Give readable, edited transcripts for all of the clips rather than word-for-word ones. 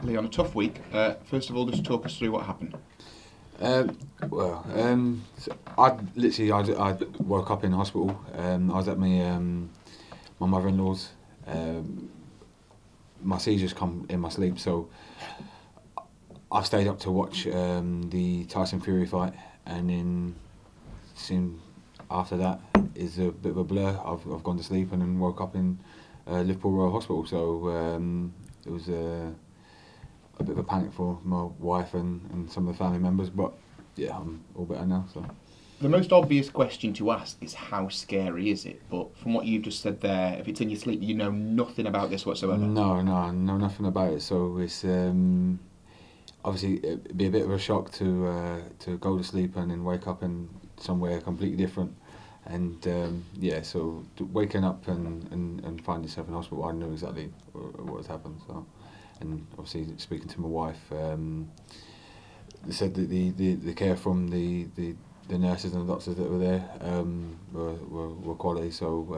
Leon, a tough week. First of all, just talk us through what happened. I woke up in hospital. I was at my mother-in-law's. My seizures come in my sleep, so I stayed up to watch the Tyson Fury fight, and then soon after that is a bit of a blur. I've gone to sleep and then woke up in Liverpool Royal Hospital. So it was a bit of a panic for my wife and some of the family members, but yeah, I'm all better now. So The most obvious question to ask is how scary is it? But from what you've just said there, if it's in your sleep, you know nothing about this whatsoever. no, I know nothing about it. So it's obviously it'd be a bit of a shock to go to sleep and then wake up in somewhere completely different. And yeah, so waking up and finding yourself in hospital, I knew exactly what had happened. So, and obviously speaking to my wife, they said that the care from the nurses and the doctors that were there were quality. So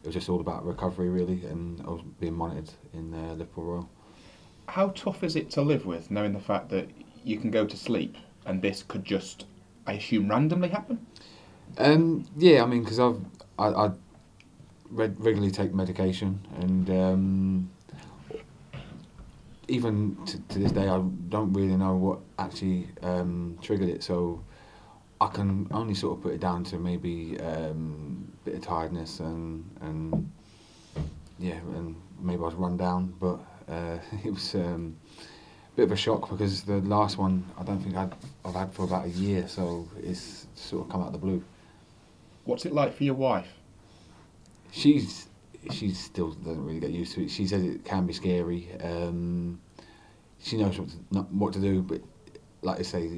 it was just all about recovery really, and I was being monitored in Liverpool Royal. How tough is it to live with, knowing the fact that you can go to sleep and this could just, I assume, randomly happen? Yeah, I mean, because I regularly take medication, and even to this day, I don't really know what actually triggered it. So I can only sort of put it down to maybe a bit of tiredness and yeah, and maybe I was run down, but it was a bit of a shock because the last one I don't think I've had for about a year, so it's sort of come out of the blue. What's it like for your wife? She's she still doesn't really get used to it. She says it can be scary. She knows what to do, but like I say,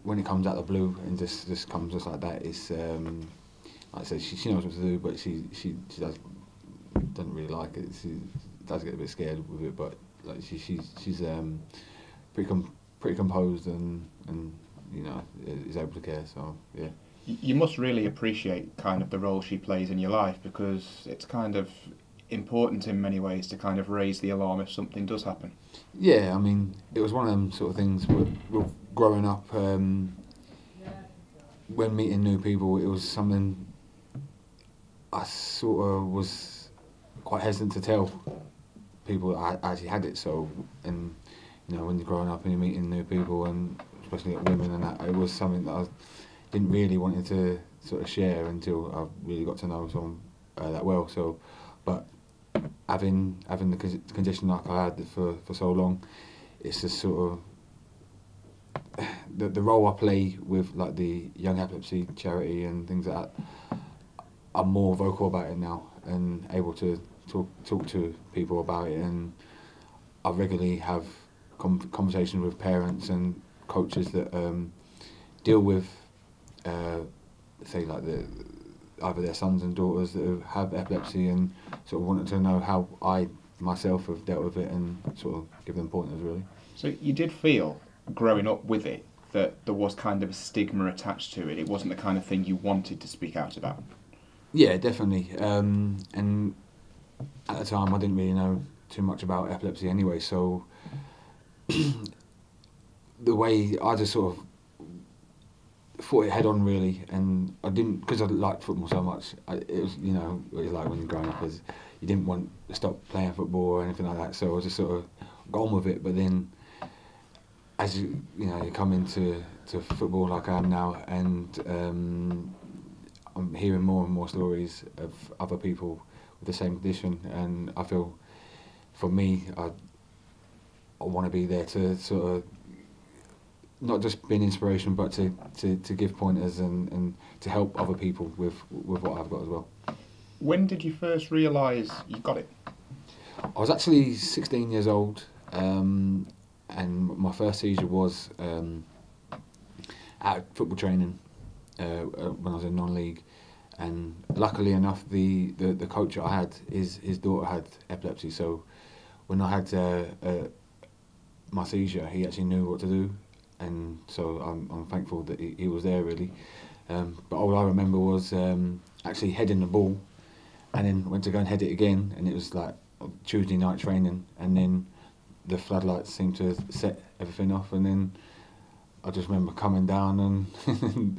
when it comes out of the blue and just comes just like that, it's like I said, she knows what to do, but doesn't really like it. She does get a bit scared with it, but like she's pretty composed and you know is able to care. So yeah. You must really appreciate kind of the role she plays in your life, because it's kind of important in many ways to kind of raise the alarm if something does happen. Yeah, I mean, it was one of them sort of things. With growing up, when meeting new people, it was something I sort of was quite hesitant to tell people that I actually had it. So, and you know, when you're growing up and you're meeting new people, and especially like women and that, it was something that I didn't really want to sort of share until I really got to know someone that well. So, but having the condition like I had for so long, it's just sort of the role I play with like the Young Epilepsy charity and things like that. I'm more vocal about it now and able to talk to people about it, and I regularly have conversations with parents and coaches that deal with say like either their sons and daughters that have epilepsy, and sort of wanted to know how I myself have dealt with it and sort of give them pointers really. So you did feel, growing up with it, that there was kind of a stigma attached to it. It wasn't the kind of thing you wanted to speak out about. Yeah, definitely. And at the time, I didn't really know too much about epilepsy anyway, so the way I just sort of fought it head on really, and I didn't, because I liked football so much. It was, you know, it was like when you're growing up, is you didn't want to stop playing football or anything like that. So I just sort of got on with it. But then, as you know, you come into football like I am now, and I'm hearing more and more stories of other people with the same condition, and I feel, for me, I want to be there to sort of not just be an inspiration, but to give pointers and to help other people with what I've got as well. When did you first realise you got it? I was actually 16 years old, and my first seizure was at football training when I was in non-league, and luckily enough, the coach that I had, his daughter had epilepsy, so when I had my seizure, he actually knew what to do. And so I'm thankful that he was there really. But all I remember was actually heading the ball, and then went to go and head it again, and it was like Tuesday night training, and then the floodlights seemed to set everything off, and then I just remember coming down and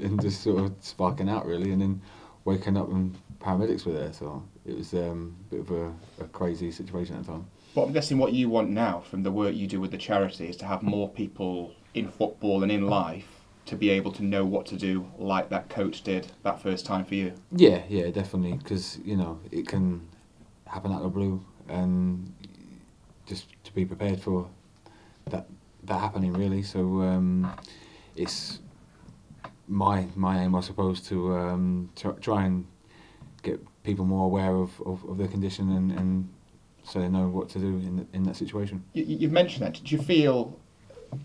and just sort of sparking out really, and then waking up and paramedics were there. So it was a bit of a crazy situation at the time. But I'm guessing what you want now from the work you do with the charity is to have more people in football and in life to be able to know what to do, like that coach did that first time for you. Yeah, definitely, because it can happen out of the blue, and just to be prepared for that happening really. So it's my aim, I suppose, to try and get people more aware of their condition, and so they know what to do in that situation. You've mentioned that. Did you feel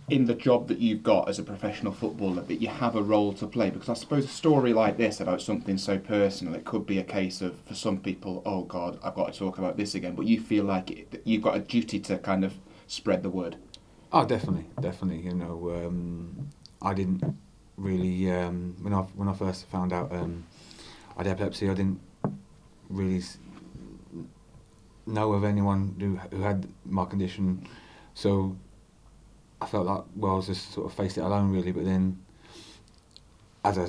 in the job that you've got as a professional footballer that you have a role to play? Because I suppose a story like this about something so personal, it could be a case of, for some people, oh God, I've got to talk about this again, but you feel like you've got a duty to kind of spread the word. Oh, definitely. I didn't really when I first found out I had epilepsy, I didn't really know of anyone who had my condition, so I felt like, well, I was just sort of faced it alone really. But then, as I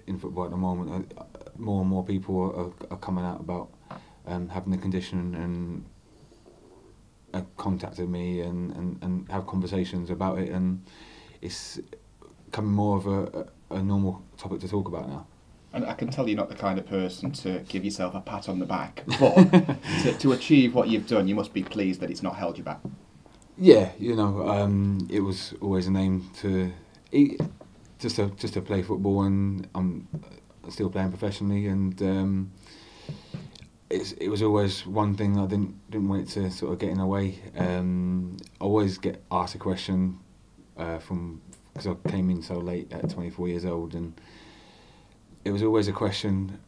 in football at the moment, more and more people are coming out about having the condition, and contacted me and have conversations about it, and it's becoming more of a normal topic to talk about now. And I can tell you're not the kind of person to give yourself a pat on the back, but to achieve what you've done, you must be pleased that it's not held you back. Yeah, it was always an aim to just to play football, and I'm still playing professionally, and it was always one thing I didn't want it to sort of get in the way. I always get asked a question because I came in so late at 24 years old, and it was always a question: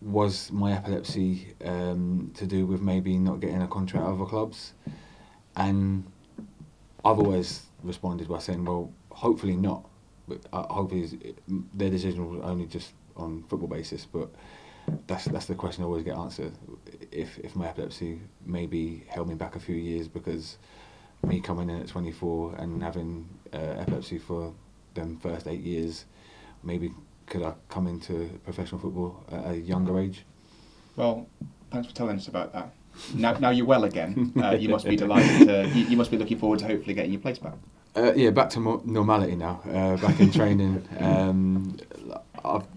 was my epilepsy to do with maybe not getting a contract at other clubs? And I've always responded by saying, well, hopefully not, but hopefully their decision was only just on football basis. But that's the question I always get answered: if my epilepsy maybe held me back a few years, because me coming in at 24 and having epilepsy for them first 8 years, maybe could I come into professional football at a younger age? Well, thanks for telling us about that. Now you're well again. You must be delighted. You must be looking forward to hopefully getting your place back. Yeah, back to normality now. Back in training. I've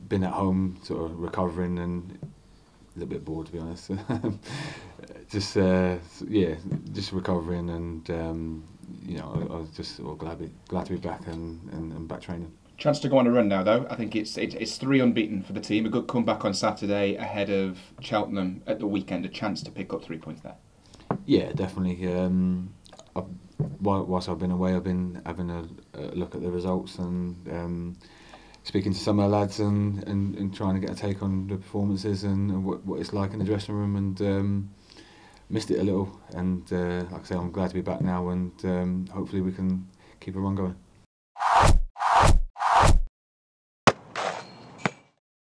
been at home, sort of recovering, and a little bit bored, to be honest. just recovering, and I was just sort of glad to be back and back training. Chance to go on a run now, though. I think it's 3 unbeaten for the team. A good comeback on Saturday ahead of Cheltenham at the weekend. A chance to pick up 3 points there. Yeah, definitely. Whilst I've been away, I've been having a look at the results and speaking to some of the lads and trying to get a take on the performances and what it's like in the dressing room, and missed it a little. And like I say, I'm glad to be back now, and hopefully we can keep a run going.